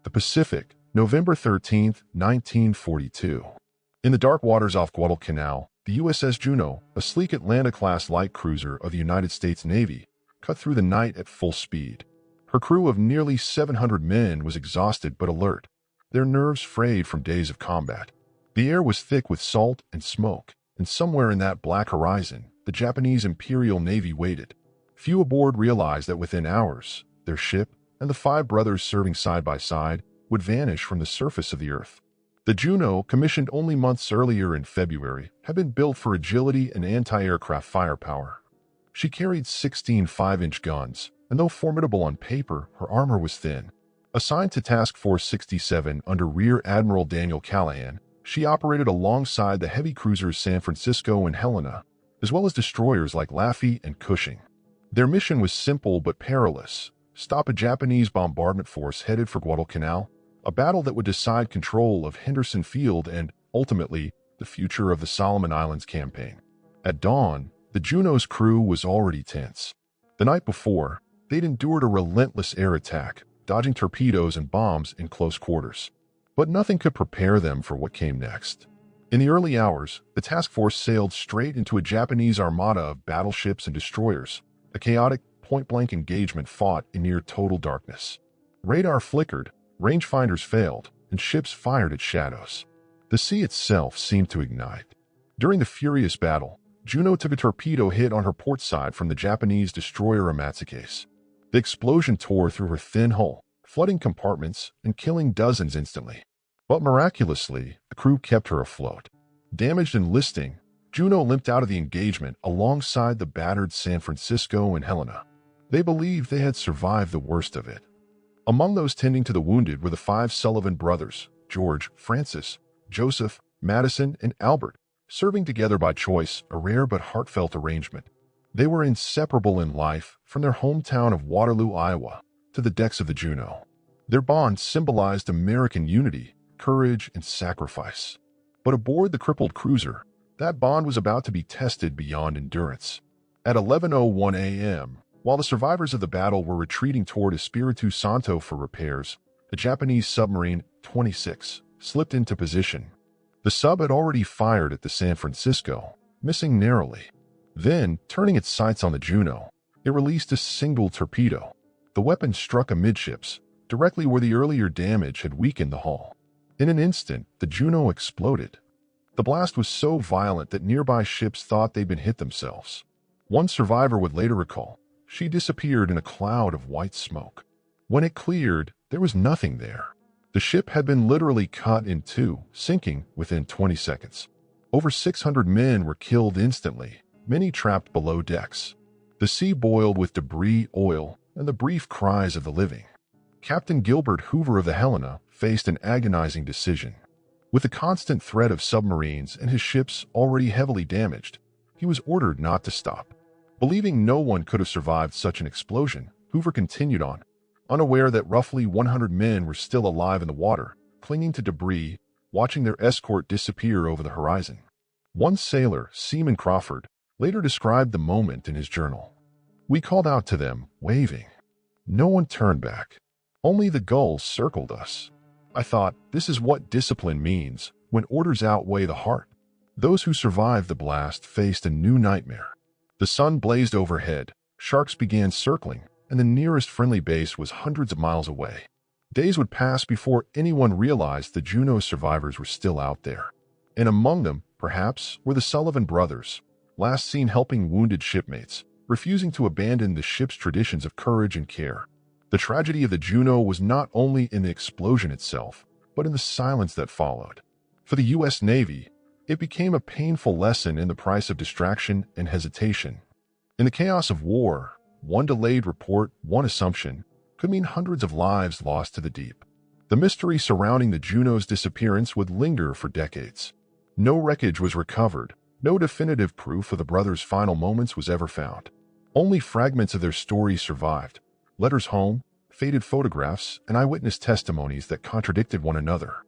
The Pacific, November 13, 1942. In the dark waters off Guadalcanal, the USS Juneau, a sleek Atlanta-class light cruiser of the United States Navy, cut through the night at full speed. Her crew of nearly 700 men was exhausted but alert, their nerves frayed from days of combat. The air was thick with salt and smoke, and somewhere in that black horizon, the Japanese Imperial Navy waited. Few aboard realized that within hours, their ship and the 5 brothers serving side by side would vanish from the surface of the earth. The Juneau, commissioned only months earlier in February, had been built for agility and anti-aircraft firepower. She carried 16 5-inch guns, and though formidable on paper, her armor was thin. Assigned to Task Force 67 under Rear Admiral Daniel Callahan, she operated alongside the heavy cruisers San Francisco and Helena, as well as destroyers like Laffey and Cushing. Their mission was simple but perilous: stop a Japanese bombardment force headed for Guadalcanal, a battle that would decide control of Henderson Field and, ultimately, the future of the Solomon Islands campaign. At dawn, the Juneau's crew was already tense. The night before, they'd endured a relentless air attack, dodging torpedoes and bombs in close quarters. But nothing could prepare them for what came next. In the early hours, the task force sailed straight into a Japanese armada of battleships and destroyers. A chaotic, point-blank engagement fought in near total darkness. Radar flickered, rangefinders failed, and ships fired at shadows. The sea itself seemed to ignite. During the furious battle, Juneau took a torpedo hit on her port side from the Japanese destroyer Amatsukase. The explosion tore through her thin hull, flooding compartments and killing dozens instantly. But miraculously, the crew kept her afloat. Damaged and listing, Juneau limped out of the engagement alongside the battered San Francisco and Helena. They believed they had survived the worst of it. Among those tending to the wounded were the 5 Sullivan brothers, George, Francis, Joseph, Madison, and Albert, serving together by choice, a rare but heartfelt arrangement. They were inseparable in life, from their hometown of Waterloo, Iowa, to the decks of the Juneau. Their bond symbolized American unity, courage, and sacrifice. But aboard the crippled cruiser, that bond was about to be tested beyond endurance. At 11:01 a.m., while the survivors of the battle were retreating toward Espiritu Santo for repairs, the Japanese submarine 26 slipped into position. The sub had already fired at the San Francisco, missing narrowly. Then, turning its sights on the Juneau, it released a single torpedo. The weapon struck amidships, directly where the earlier damage had weakened the hull. In an instant, the Juneau exploded. The blast was so violent that nearby ships thought they'd been hit themselves. One survivor would later recall, she disappeared in a cloud of white smoke. When it cleared, there was nothing there. The ship had been literally cut in two, sinking within 20 seconds. Over 600 men were killed instantly, many trapped below decks. The sea boiled with debris, oil, and the brief cries of the living. Captain Gilbert Hoover of the Helena faced an agonizing decision. With the constant threat of submarines and his ships already heavily damaged, he was ordered not to stop. Believing no one could have survived such an explosion, Hoover continued on, unaware that roughly 100 men were still alive in the water, clinging to debris, watching their escort disappear over the horizon. One sailor, Seaman Crawford, later described the moment in his journal. "We called out to them, waving. No one turned back. Only the gulls circled us. I thought, this is what discipline means, when orders outweigh the heart." Those who survived the blast faced a new nightmare. The sun blazed overhead, sharks began circling, and the nearest friendly base was hundreds of miles away. Days would pass before anyone realized the Juneau survivors were still out there. And among them, perhaps, were the Sullivan brothers, last seen helping wounded shipmates, refusing to abandon the ship's traditions of courage and care. The tragedy of the Juneau was not only in the explosion itself, but in the silence that followed. For the U.S. Navy, it became a painful lesson in the price of distraction and hesitation. In the chaos of war, one delayed report, one assumption, could mean hundreds of lives lost to the deep. The mystery surrounding the Juneau's disappearance would linger for decades. No wreckage was recovered, no definitive proof of the brothers' final moments was ever found. Only fragments of their stories survived, letters home, faded photographs, and eyewitness testimonies that contradicted one another.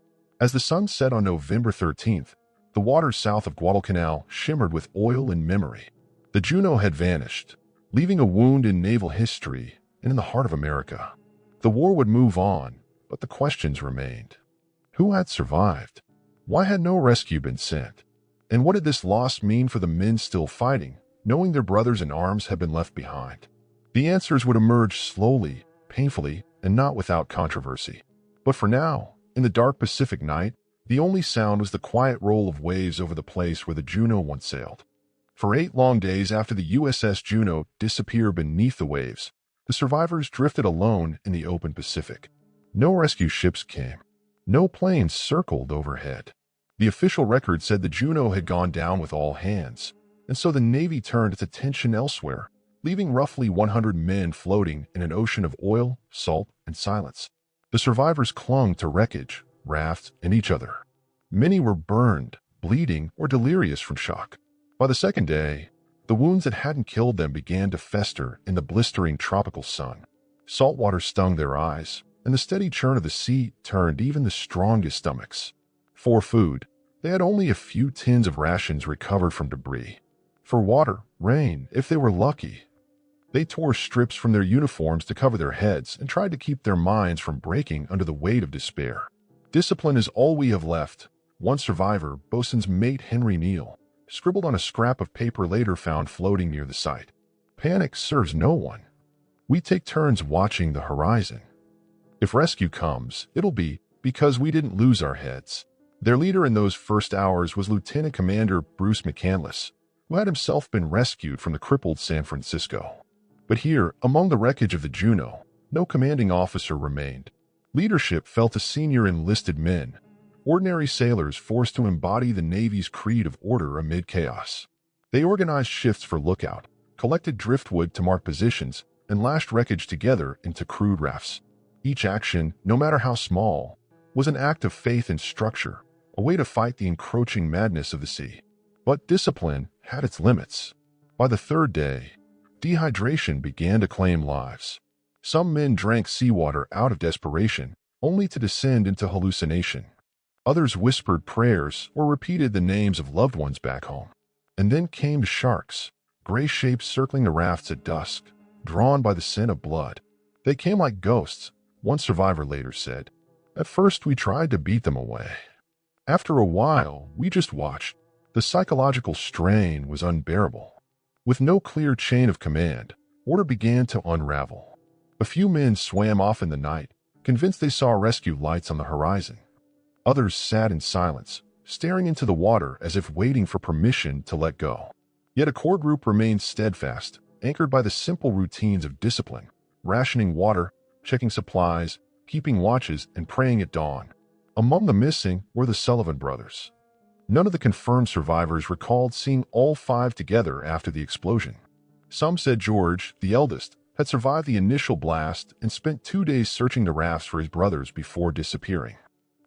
As the sun set on November 13th, the waters south of Guadalcanal shimmered with oil and memory. The Juneau had vanished, leaving a wound in naval history and in the heart of America. The war would move on, but the questions remained. Who had survived? Why had no rescue been sent? And what did this loss mean for the men still fighting, knowing their brothers in arms had been left behind? The answers would emerge slowly, painfully, and not without controversy. But for now, in the dark Pacific night, the only sound was the quiet roll of waves over the place where the Juneau once sailed. For 8 long days after the USS Juneau disappeared beneath the waves, the survivors drifted alone in the open Pacific. No rescue ships came. No planes circled overhead. The official record said the Juneau had gone down with all hands, and so the Navy turned its attention elsewhere, leaving roughly 100 men floating in an ocean of oil, salt, and silence. The survivors clung to wreckage, rafts, and each other. Many were burned, bleeding, or delirious from shock. By the second day, the wounds that hadn't killed them began to fester in the blistering tropical sun. Salt water stung their eyes, and the steady churn of the sea turned even the strongest stomachs. For food, they had only a few tins of rations recovered from debris. For water, rain, if they were lucky. They tore strips from their uniforms to cover their heads and tried to keep their minds from breaking under the weight of despair. "Discipline is all we have left," one survivor, bosun's mate Henry Neal, scribbled on a scrap of paper later found floating near the site. "Panic serves no one. We take turns watching the horizon. If rescue comes, it'll be because we didn't lose our heads." Their leader in those first hours was Lieutenant Commander Bruce McCandless, who had himself been rescued from the crippled San Francisco. But here, among the wreckage of the Juneau, no commanding officer remained. Leadership fell to senior enlisted men, ordinary sailors forced to embody the Navy's creed of order amid chaos. They organized shifts for lookout, collected driftwood to mark positions, and lashed wreckage together into crude rafts. Each action, no matter how small, was an act of faith and structure, a way to fight the encroaching madness of the sea. But discipline had its limits. By the third day, dehydration began to claim lives. Some men drank seawater out of desperation, only to descend into hallucination. Others whispered prayers or repeated the names of loved ones back home. And then came sharks, gray shapes circling the rafts at dusk, drawn by the scent of blood. They came like ghosts, one survivor later said. "At first we tried to beat them away. After a while, we just watched. The psychological strain was unbearable." With no clear chain of command, order began to unravel. A few men swam off in the night, convinced they saw rescue lights on the horizon. Others sat in silence, staring into the water as if waiting for permission to let go. Yet a core group remained steadfast, anchored by the simple routines of discipline, rationing water, checking supplies, keeping watches, and praying at dawn. Among the missing were the Sullivan brothers. None of the confirmed survivors recalled seeing all 5 together after the explosion. Some said George, the eldest, had survived the initial blast and spent 2 days searching the rafts for his brothers before disappearing.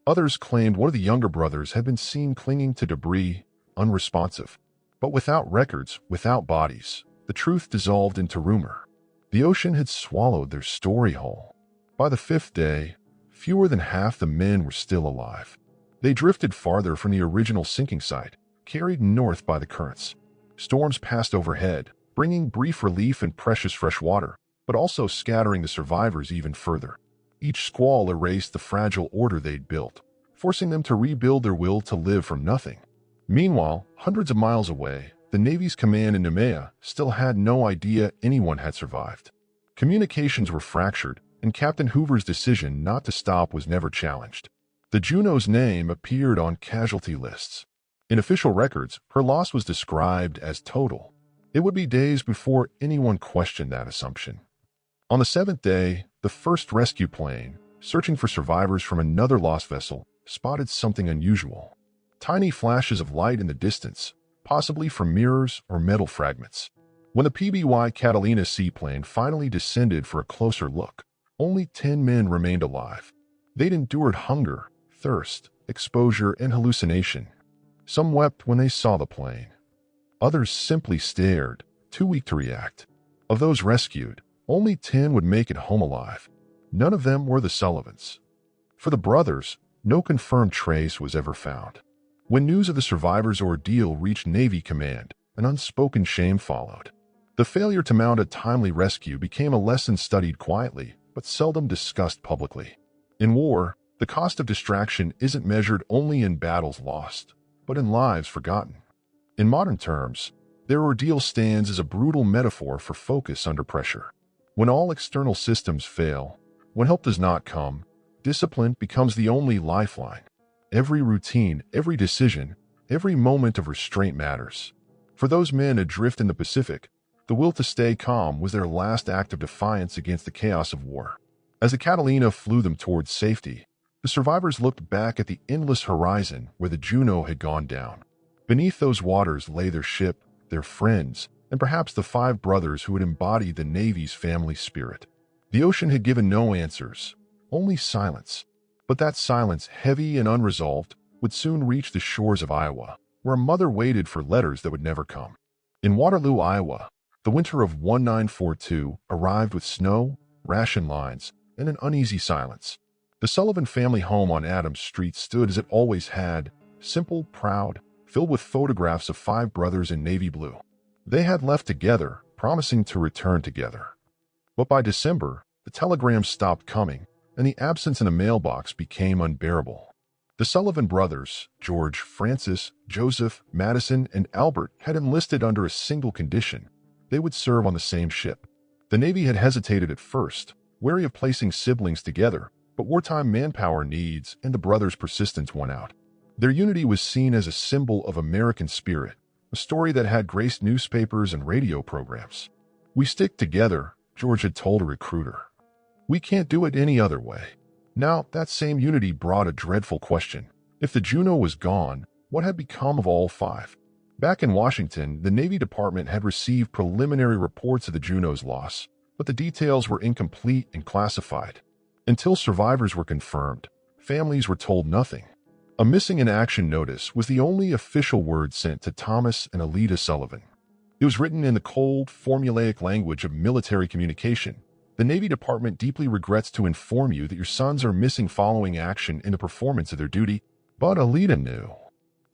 Others claimed one of the younger brothers had been seen clinging to debris, unresponsive. But without records, without bodies, the truth dissolved into rumor. The ocean had swallowed their story whole. By the 5th day, fewer than half the men were still alive. They drifted farther from the original sinking site, carried north by the currents. Storms passed overhead, bringing brief relief and precious fresh water, but also scattering the survivors even further. Each squall erased the fragile order they'd built, forcing them to rebuild their will to live from nothing. Meanwhile, hundreds of miles away, the Navy's command in Noumea still had no idea anyone had survived. Communications were fractured, and Captain Hoover's decision not to stop was never challenged. The Juneau's name appeared on casualty lists. In official records, her loss was described as total. It would be days before anyone questioned that assumption. On the 7th day, the first rescue plane, searching for survivors from another lost vessel, spotted something unusual. Tiny flashes of light in the distance, possibly from mirrors or metal fragments. When the PBY Catalina seaplane finally descended for a closer look, only 10 men remained alive. They'd endured hunger, thirst, exposure, and hallucination. Some wept when they saw the plane. Others simply stared, too weak to react. Of those rescued, only 10 would make it home alive. None of them were the Sullivans. For the brothers, no confirmed trace was ever found. When news of the survivors' ordeal reached Navy command, an unspoken shame followed. The failure to mount a timely rescue became a lesson studied quietly, but seldom discussed publicly. In war, the cost of distraction isn't measured only in battles lost, but in lives forgotten. In modern terms, their ordeal stands as a brutal metaphor for focus under pressure. When all external systems fail, when help does not come, discipline becomes the only lifeline. Every routine, every decision, every moment of restraint matters. For those men adrift in the Pacific, the will to stay calm was their last act of defiance against the chaos of war. As the Catalina flew them towards safety, the survivors looked back at the endless horizon where the Juneau had gone down. Beneath those waters lay their ship, their friends, and perhaps the 5 brothers who had embodied the Navy's family spirit. The ocean had given no answers, only silence. But that silence, heavy and unresolved, would soon reach the shores of Iowa, where a mother waited for letters that would never come. In Waterloo, Iowa, the winter of 1942 arrived with snow, ration lines, and an uneasy silence. The Sullivan family home on Adams Street stood as it always had, simple, proud, filled with photographs of 5 brothers in navy blue. They had left together, promising to return together. But by December, the telegrams stopped coming, and the absence in the mailbox became unbearable. The Sullivan brothers, George, Francis, Joseph, Madison, and Albert, had enlisted under a single condition: they would serve on the same ship. The Navy had hesitated at first, wary of placing siblings together, but wartime manpower needs and the brothers' persistence won out. Their unity was seen as a symbol of American spirit, a story that had graced newspapers and radio programs. "We stick together," George had told a recruiter. "We can't do it any other way." Now, that same unity brought a dreadful question. If the Juneau was gone, what had become of all 5? Back in Washington, the Navy Department had received preliminary reports of the Juneau's loss, but the details were incomplete and classified. Until survivors were confirmed, families were told nothing. A missing in action notice was the only official word sent to Thomas and Alida Sullivan. It was written in the cold, formulaic language of military communication. "The Navy Department deeply regrets to inform you that your sons are missing following action in the performance of their duty." But Alida knew.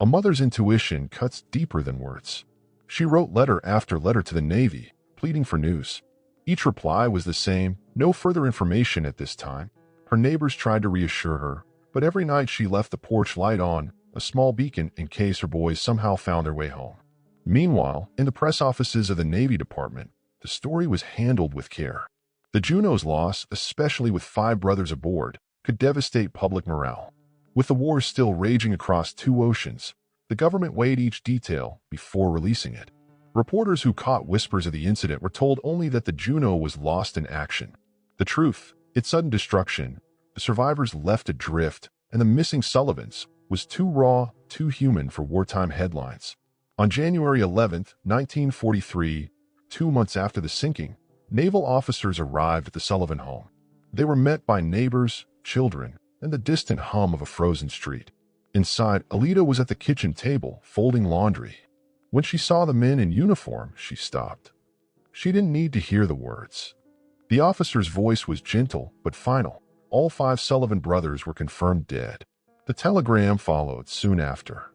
A mother's intuition cuts deeper than words. She wrote letter after letter to the Navy, pleading for news. Each reply was the same: no further information at this time. Her neighbors tried to reassure her, but every night she left the porch light on, a small beacon in case her boys somehow found their way home. Meanwhile, in the press offices of the Navy Department, the story was handled with care. The Juneau's loss, especially with 5 brothers aboard, could devastate public morale. With the war still raging across 2 oceans, the government weighed each detail before releasing it. Reporters who caught whispers of the incident were told only that the Juneau was lost in action. The truth, its sudden destruction, the survivors left adrift, and the missing Sullivans, was too raw, too human for wartime headlines. On January 11, 1943, 2 months after the sinking, naval officers arrived at the Sullivan home. They were met by neighbors, children, and the distant hum of a frozen street. Inside, Alida was at the kitchen table, folding laundry. When she saw the men in uniform, she stopped. She didn't need to hear the words. The officer's voice was gentle but final. All 5 Sullivan brothers were confirmed dead. The telegram followed soon after.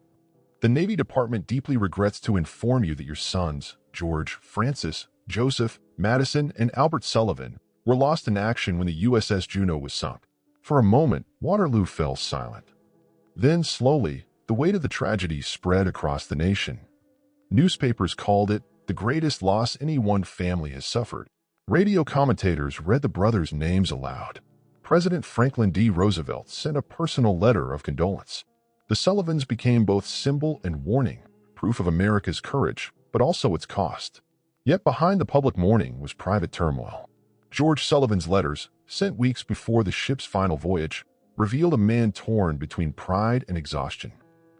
"The Navy Department deeply regrets to inform you that your sons, George, Francis, Joseph, Madison, and Albert Sullivan, were lost in action when the USS Juneau was sunk." For a moment, Waterloo fell silent. Then, slowly, the weight of the tragedy spread across the nation. Newspapers called it the greatest loss any one family has suffered. Radio commentators read the brothers' names aloud. President Franklin D. Roosevelt sent a personal letter of condolence. The Sullivans became both symbol and warning, proof of America's courage, but also its cost. Yet behind the public mourning was private turmoil. George Sullivan's letters, sent weeks before the ship's final voyage, revealed a man torn between pride and exhaustion.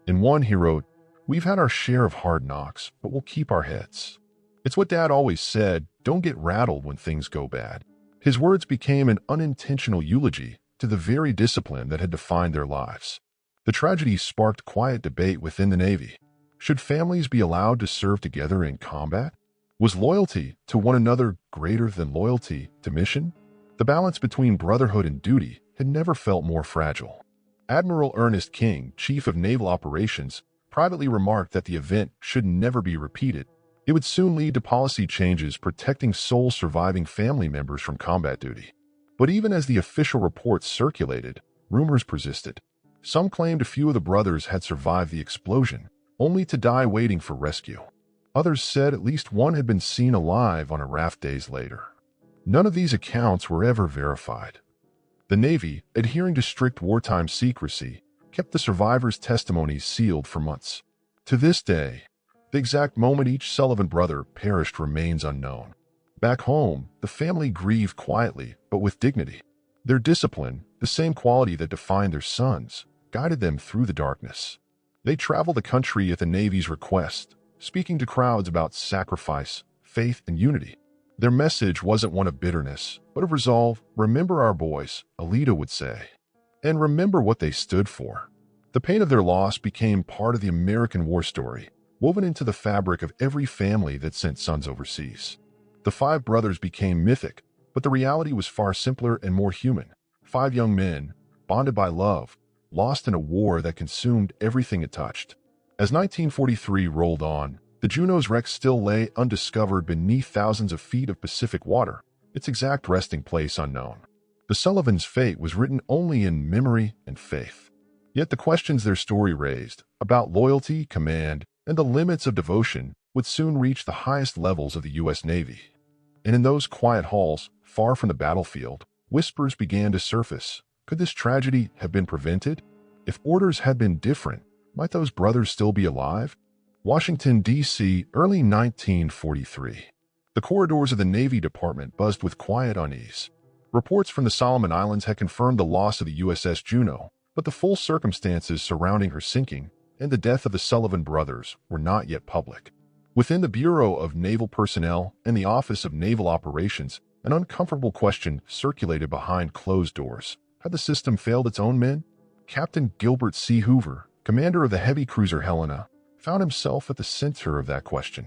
In one, he wrote, "We've had our share of hard knocks, but we'll keep our heads. It's what Dad always said, don't get rattled when things go bad." His words became an unintentional eulogy to the very discipline that had defined their lives. The tragedy sparked quiet debate within the Navy. Should families be allowed to serve together in combat? Was loyalty to one another greater than loyalty to mission? The balance between brotherhood and duty had never felt more fragile. Admiral Ernest King, Chief of Naval Operations, privately remarked that the event should never be repeated. It would soon lead to policy changes protecting sole surviving family members from combat duty. But even as the official reports circulated, rumors persisted. Some claimed a few of the brothers had survived the explosion, only to die waiting for rescue. Others said at least one had been seen alive on a raft days later. None of these accounts were ever verified. The Navy, adhering to strict wartime secrecy, kept the survivors' testimonies sealed for months. To this day, the exact moment each Sullivan brother perished remains unknown. Back home, the family grieved quietly, but with dignity. Their discipline, the same quality that defined their sons, guided them through the darkness. They traveled the country at the Navy's request, speaking to crowds about sacrifice, faith, and unity. Their message wasn't one of bitterness, but of resolve. Remember our boys, Alida would say. And remember what they stood for. The pain of their loss became part of the American war story, woven into the fabric of every family that sent sons overseas. The five brothers became mythic, but the reality was far simpler and more human. Five young men, bonded by love, lost in a war that consumed everything it touched. As 1943 rolled on, the Juneau's wreck still lay undiscovered beneath thousands of feet of Pacific water, its exact resting place unknown. The Sullivans' fate was written only in memory and faith. Yet the questions their story raised, about loyalty, command, and the limits of devotion, would soon reach the highest levels of the U.S. Navy. And in those quiet halls, far from the battlefield, whispers began to surface. Could this tragedy have been prevented? If orders had been different, might those brothers still be alive? Washington, D.C., early 1943. The corridors of the Navy Department buzzed with quiet unease. Reports from the Solomon Islands had confirmed the loss of the USS Juneau, but the full circumstances surrounding her sinking and the death of the Sullivan brothers were not yet public. Within the Bureau of Naval Personnel and the Office of Naval Operations, an uncomfortable question circulated behind closed doors. Had the system failed its own men? Captain Gilbert C. Hoover, commander of the heavy cruiser Helena, found himself at the center of that question.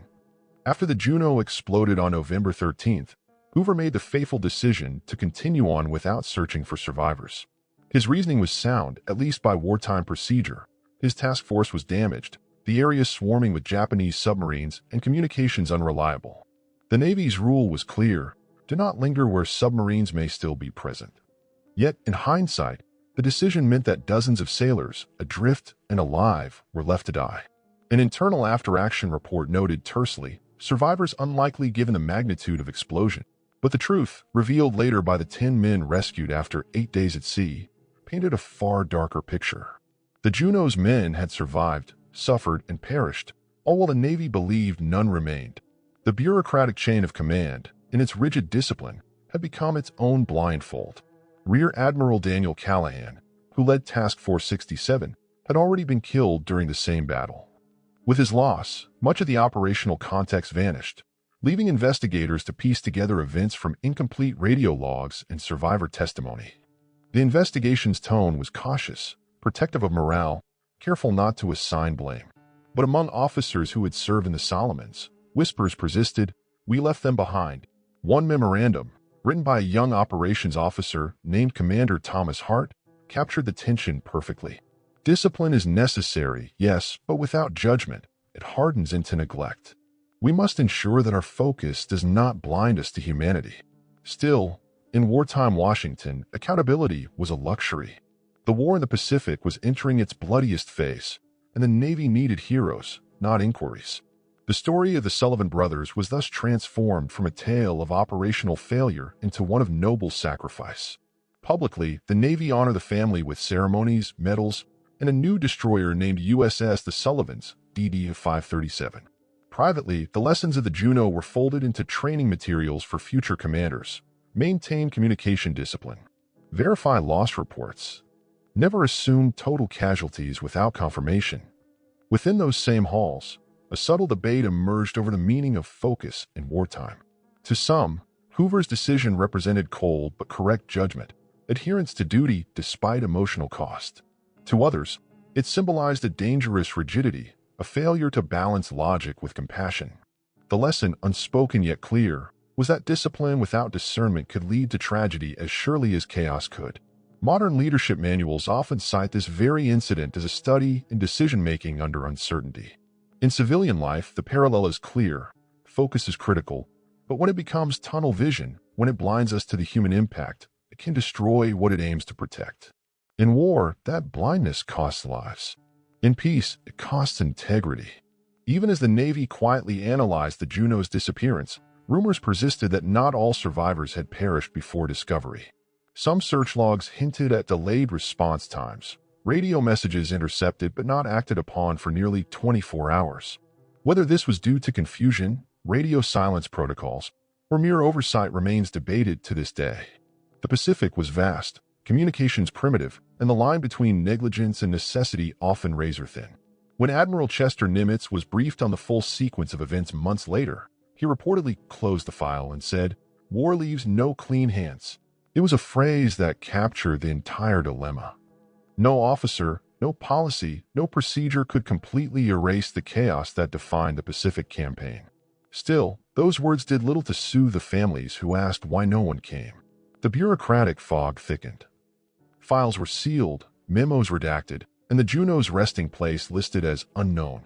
After the Juneau exploded on November 13th, Hoover made the fateful decision to continue on without searching for survivors. His reasoning was sound, at least by wartime procedure. His task force was damaged, the area swarming with Japanese submarines and communications unreliable. The Navy's rule was clear: do not linger where submarines may still be present. Yet, in hindsight, the decision meant that dozens of sailors, adrift and alive, were left to die. An internal after-action report noted tersely, survivors unlikely given the magnitude of explosion. But the truth, revealed later by the 10 men rescued after 8 days at sea, painted a far darker picture. The Juneau's men had survived, suffered, and perished, all while the Navy believed none remained. The bureaucratic chain of command, in its rigid discipline, had become its own blindfold. Rear Admiral Daniel Callahan, who led Task Force 67, had already been killed during the same battle. With his loss, much of the operational context vanished, leaving investigators to piece together events from incomplete radio logs and survivor testimony. The investigation's tone was cautious, protective of morale, careful not to assign blame. But among officers who had served in the Solomons, whispers persisted. We left them behind. One memorandum, written by a young operations officer named Commander Thomas Hart, captured the tension perfectly. Discipline is necessary, yes, but without judgment, it hardens into neglect. We must ensure that our focus does not blind us to humanity. Still, in wartime Washington, accountability was a luxury. The war in the Pacific was entering its bloodiest phase, and the Navy needed heroes, not inquiries. The story of the Sullivan brothers was thus transformed from a tale of operational failure into one of noble sacrifice. Publicly, the Navy honored the family with ceremonies, medals, and a new destroyer named USS the Sullivans, DD 537. Privately, the lessons of the Juneau were folded into training materials for future commanders. Maintain communication discipline. Verify loss reports. Never assume total casualties without confirmation. Within those same halls, a subtle debate emerged over the meaning of focus in wartime. To some, Hoover's decision represented cold but correct judgment, adherence to duty despite emotional cost. To others, it symbolized a dangerous rigidity, a failure to balance logic with compassion. The lesson, unspoken yet clear, was that discipline without discernment could lead to tragedy as surely as chaos could. Modern leadership manuals often cite this very incident as a study in decision-making under uncertainty. In civilian life, the parallel is clear. Focus is critical, but when it becomes tunnel vision, when it blinds us to the human impact, it it can destroy what it aims to protect. In war, that blindness costs lives. In peace, it costs integrity. Even as the Navy quietly analyzed the Juneau's disappearance, rumors persisted that not all survivors had perished before discovery. Some search logs hinted at delayed response times, radio messages intercepted but not acted upon for nearly 24 hours. Whether this was due to confusion, radio silence protocols, or mere oversight remains debated to this day. The Pacific was vast, communications primitive, and the line between negligence and necessity often razor-thin. When Admiral Chester Nimitz was briefed on the full sequence of events months later, he reportedly closed the file and said, "War leaves no clean hands." It was a phrase that captured the entire dilemma. No officer, no policy, no procedure could completely erase the chaos that defined the Pacific campaign. Still, those words did little to soothe the families who asked why no one came. The bureaucratic fog thickened. Files were sealed, memos redacted, and the Juneau's resting place listed as unknown.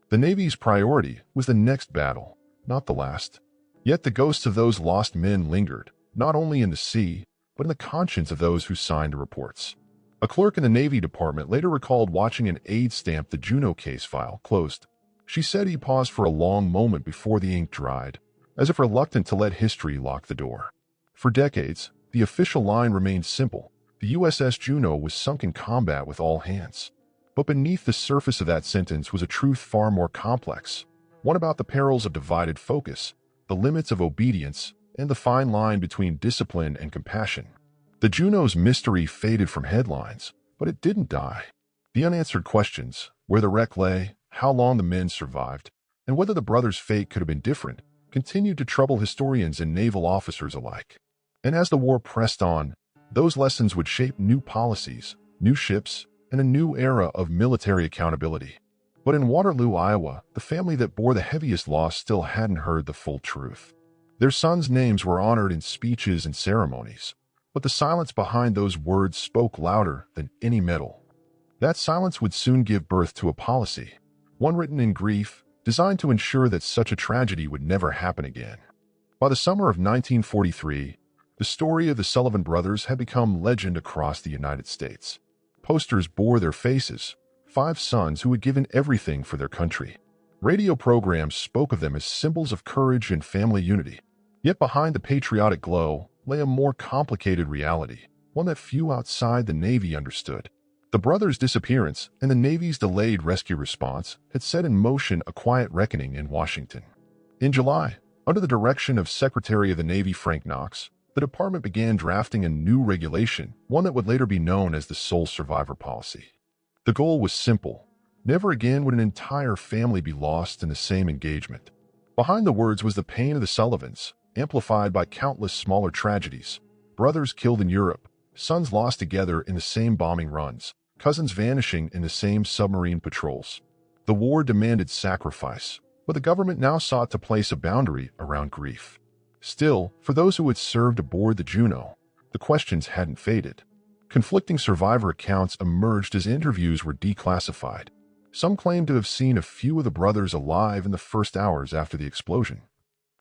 The Navy's priority was the next battle, not the last. Yet the ghosts of those lost men lingered, not only in the sea, but in the conscience of those who signed the reports. A clerk in the Navy Department later recalled watching an aide stamp the Juneau case file closed. She said he paused for a long moment before the ink dried, as if reluctant to let history lock the door. For decades, the official line remained simple. The USS Juneau was sunk in combat with all hands. But beneath the surface of that sentence was a truth far more complex, one about the perils of divided focus, the limits of obedience, and the fine line between discipline and compassion. The Juneau's mystery faded from headlines, but it didn't die. The unanswered questions, where the wreck lay, how long the men survived, and whether the brothers' fate could have been different, continued to trouble historians and naval officers alike. And as the war pressed on, those lessons would shape new policies, new ships, and a new era of military accountability. But in Waterloo, Iowa, the family that bore the heaviest loss still hadn't heard the full truth. Their sons' names were honored in speeches and ceremonies, but the silence behind those words spoke louder than any medal. That silence would soon give birth to a policy, one written in grief, designed to ensure that such a tragedy would never happen again. By the summer of 1943, the story of the Sullivan brothers had become legend across the United States. Posters bore their faces, 5 sons who had given everything for their country. Radio programs spoke of them as symbols of courage and family unity. Yet behind the patriotic glow lay a more complicated reality, one that few outside the Navy understood. The brothers' disappearance and the Navy's delayed rescue response had set in motion a quiet reckoning in Washington. In July, under the direction of Secretary of the Navy Frank Knox, the department began drafting a new regulation, one that would later be known as the sole survivor policy. The goal was simple. Never again would an entire family be lost in the same engagement. Behind the words was the pain of the Sullivans, amplified by countless smaller tragedies. Brothers killed in Europe, sons lost together in the same bombing runs, cousins vanishing in the same submarine patrols. The war demanded sacrifice, but the government now sought to place a boundary around grief. Still, for those who had served aboard the Juneau, the questions hadn't faded. Conflicting survivor accounts emerged as interviews were declassified. Some claimed to have seen a few of the brothers alive in the first hours after the explosion.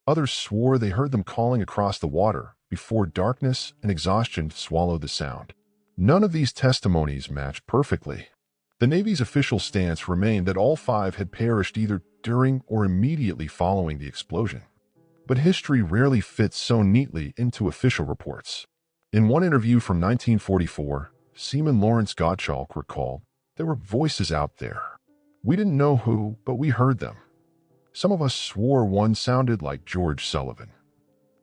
Others swore they heard them calling across the water before darkness and exhaustion swallowed the sound. None of these testimonies matched perfectly. The Navy's official stance remained that all 5 had perished either during or immediately following the explosion. But history rarely fits so neatly into official reports. In one interview from 1944, Seaman Lawrence Gottschalk recalled, "There were voices out there. We didn't know who, but we heard them. Some of us swore one sounded like George Sullivan.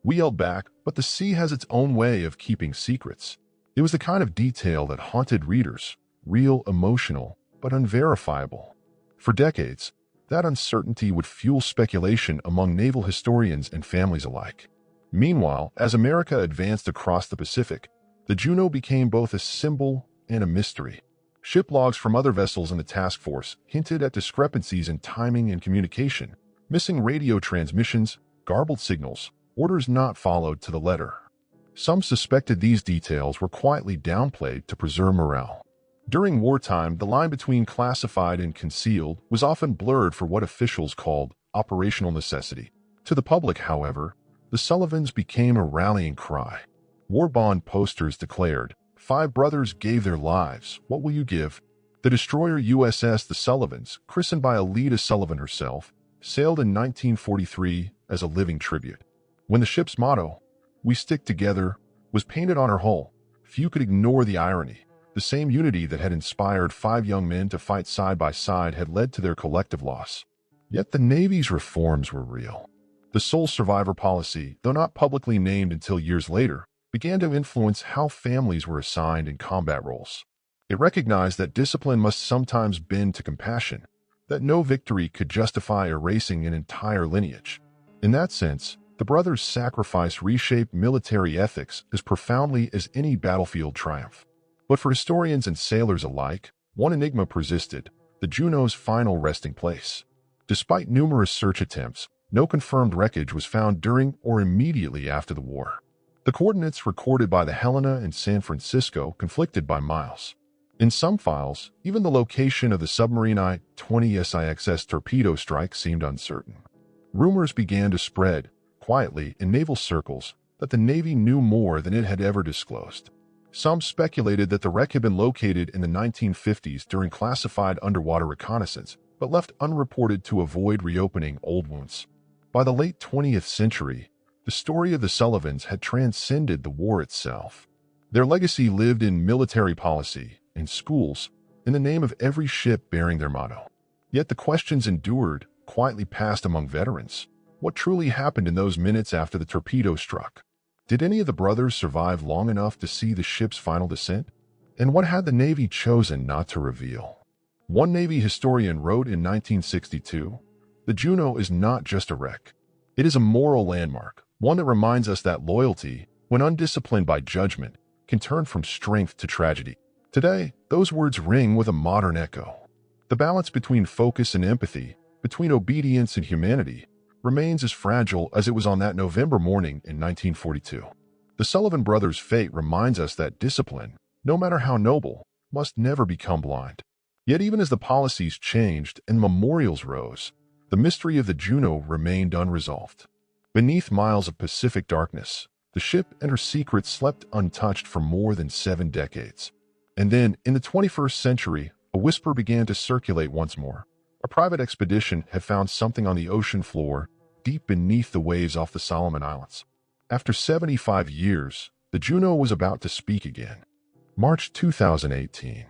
We yelled back, but the sea has its own way of keeping secrets." It was the kind of detail that haunted readers, real, emotional, but unverifiable. For decades, that uncertainty would fuel speculation among naval historians and families alike. Meanwhile, as America advanced across the Pacific, the Juneau became both a symbol and a mystery. Ship logs from other vessels in the task force hinted at discrepancies in timing and communication, missing radio transmissions, garbled signals, orders not followed to the letter. Some suspected these details were quietly downplayed to preserve morale. During wartime, the line between classified and concealed was often blurred for what officials called operational necessity. To the public, however, the Sullivans became a rallying cry. War bond posters declared, "Five brothers gave their lives. What will you give?" The destroyer USS The Sullivans, christened by Alida Sullivan herself, sailed in 1943 as a living tribute. When the ship's motto, "We stick together," was painted on her hull, few could ignore the irony. The same unity that had inspired five young men to fight side by side had led to their collective loss. Yet the Navy's reforms were real. The sole survivor policy, though not publicly named until years later, began to influence how families were assigned in combat roles. It recognized that discipline must sometimes bend to compassion, that no victory could justify erasing an entire lineage. In that sense, the brothers' sacrifice reshaped military ethics as profoundly as any battlefield triumph. But for historians and sailors alike, one enigma persisted: the Juneau's final resting place. Despite numerous search attempts, no confirmed wreckage was found during or immediately after the war. The coordinates recorded by the Helena and San Francisco conflicted by miles. In some files, even the location of the submarine I-20 SIXS torpedo strike seemed uncertain. Rumors began to spread, quietly, in naval circles, that the Navy knew more than it had ever disclosed. Some speculated that the wreck had been located in the 1950s during classified underwater reconnaissance, but left unreported to avoid reopening old wounds. By the late 20th century, the story of the Sullivans had transcended the war itself. Their legacy lived in military policy, in schools, in the name of every ship bearing their motto. Yet the questions endured, quietly passed among veterans. What truly happened in those minutes after the torpedo struck? Did any of the brothers survive long enough to see the ship's final descent? And what had the Navy chosen not to reveal? One Navy historian wrote in 1962, "The Juneau is not just a wreck. It is a moral landmark, one that reminds us that loyalty, when undisciplined by judgment, can turn from strength to tragedy." Today, those words ring with a modern echo. The balance between focus and empathy, between obedience and humanity, remains as fragile as it was on that November morning in 1942. The Sullivan brothers' fate reminds us that discipline, no matter how noble, must never become blind. Yet even as the policies changed and memorials rose, the mystery of the Juneau remained unresolved. Beneath miles of Pacific darkness, the ship and her secrets slept untouched for more than 7 decades. And then, in the 21st century, a whisper began to circulate once more. A private expedition had found something on the ocean floor, deep beneath the waves off the Solomon Islands. After 75 years, the Juneau was about to speak again. March 2018.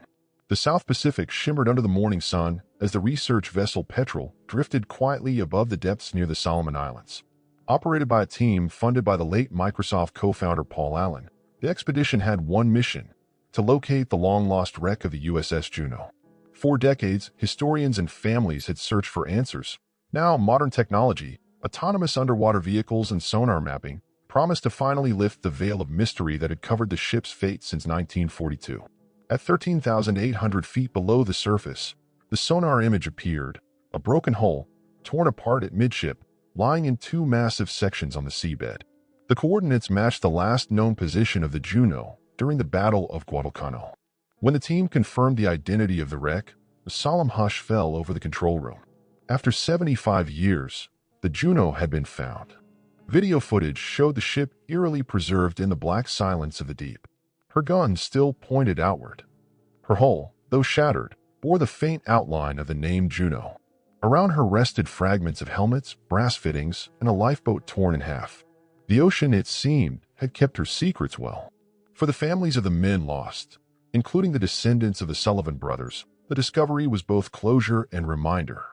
The South Pacific shimmered under the morning sun as the research vessel Petrel drifted quietly above the depths near the Solomon Islands. Operated by a team funded by the late Microsoft co-founder Paul Allen, the expedition had one mission: to locate the long-lost wreck of the USS Juneau. For decades, historians and families had searched for answers. Now, modern technology, autonomous underwater vehicles and sonar mapping, promised to finally lift the veil of mystery that had covered the ship's fate since 1942. At 13,800 feet below the surface, the sonar image appeared, a broken hull, torn apart at midship, lying in 2 massive sections on the seabed. The coordinates matched the last known position of the Juneau during the Battle of Guadalcanal. When the team confirmed the identity of the wreck, a solemn hush fell over the control room. After 75 years, the Juneau had been found. Video footage showed the ship eerily preserved in the black silence of the deep. Her gun still pointed outward. Her hull, though shattered, bore the faint outline of the name Juneau. Around her rested fragments of helmets, brass fittings, and a lifeboat torn in half. The ocean, it seemed, had kept her secrets well. For the families of the men lost, including the descendants of the Sullivan brothers, the discovery was both closure and reminder.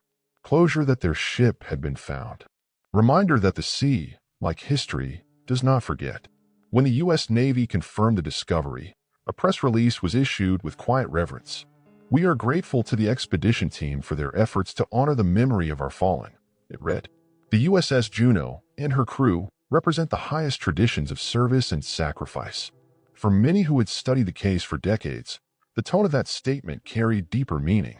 Closure that their ship had been found. Reminder that the sea, like history, does not forget. When the U.S. Navy confirmed the discovery, a press release was issued with quiet reverence. "We are grateful to the expedition team for their efforts to honor the memory of our fallen," it read. The USS Juneau and her crew represent the highest traditions of service and sacrifice. For many who had studied the case for decades, the tone of that statement carried deeper meaning.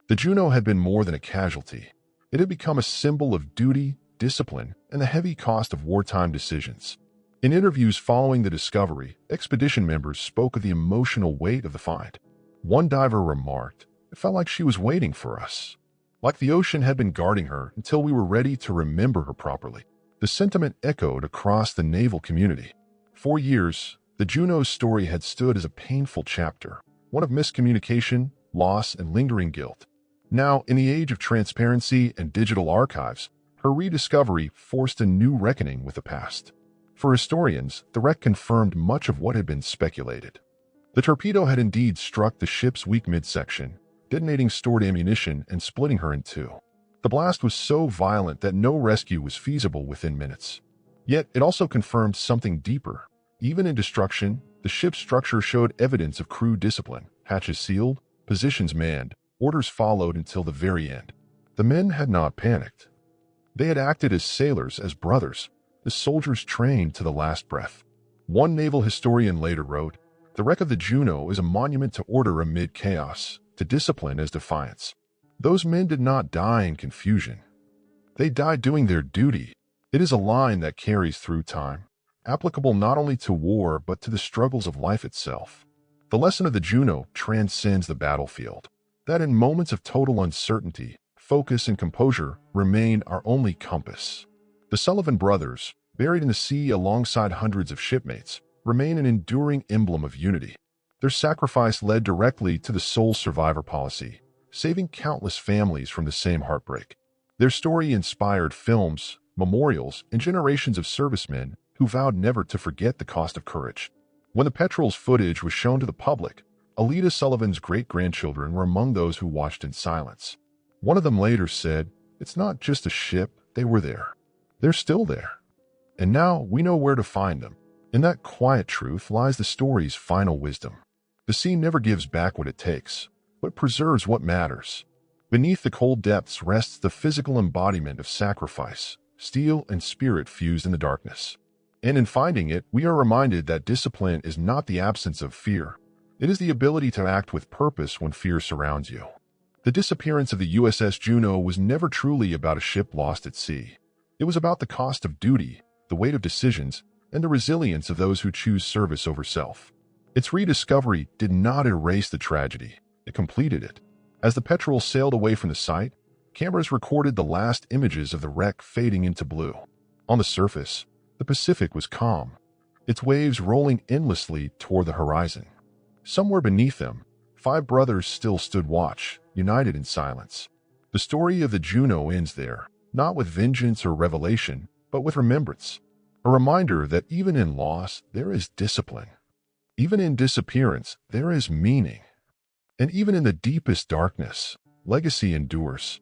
The Juneau had been more than a casualty. It had become a symbol of duty, discipline, and the heavy cost of wartime decisions. In interviews following the discovery, expedition members spoke of the emotional weight of the find. One diver remarked, "It felt like she was waiting for us. Like the ocean had been guarding her until we were ready to remember her properly." The sentiment echoed across the naval community. For years, The Juneau's story had stood as a painful chapter, one of miscommunication, loss, and lingering guilt. Now, in the age of transparency and digital archives, her rediscovery forced a new reckoning with the past. For historians, the wreck confirmed much of what had been speculated. The torpedo had indeed struck the ship's weak midsection, detonating stored ammunition and splitting her in two. The blast was so violent that no rescue was feasible within minutes. Yet, it also confirmed something deeper. Even in destruction, the ship's structure showed evidence of crew discipline. Hatches sealed, positions manned, orders followed until the very end. The men had not panicked. They had acted as sailors, as brothers, as soldiers trained to the last breath. One naval historian later wrote, "The wreck of the Juneau is a monument to order amid chaos, to discipline as defiance." Those men did not die in confusion. They died doing their duty. It is a line that carries through time, applicable not only to war but to the struggles of life itself. The lesson of the Juneau transcends the battlefield, that in moments of total uncertainty, focus and composure remain our only compass. The Sullivan brothers, buried in the sea alongside hundreds of shipmates, remain an enduring emblem of unity. Their sacrifice led directly to the sole survivor policy, saving countless families from the same heartbreak. Their story inspired films, memorials, and generations of servicemen who vowed never to forget the cost of courage. When the Petrel's footage was shown to the public, Alida Sullivan's great-grandchildren were among those who watched in silence. One of them later said, "It's not just a ship, they were there. They're still there. And now we know where to find them." In that quiet truth lies the story's final wisdom. The sea never gives back what it takes, but preserves what matters. Beneath the cold depths rests the physical embodiment of sacrifice, steel and spirit fused in the darkness. And in finding it, we are reminded that discipline is not the absence of fear. It is the ability to act with purpose when fear surrounds you. The disappearance of the USS Juneau was never truly about a ship lost at sea. It was about the cost of duty, the weight of decisions, and the resilience of those who choose service over self. Its rediscovery did not erase the tragedy. It completed it. As the Petrel sailed away from the site, cameras recorded the last images of the wreck fading into blue. On the surface, the Pacific was calm, its waves rolling endlessly toward the horizon. Somewhere beneath them, 5 brothers still stood watch, united in silence. The story of the Juneau ends there, not with vengeance or revelation, but with remembrance. A reminder that even in loss, there is discipline. Even in disappearance, there is meaning. And even in the deepest darkness, legacy endures.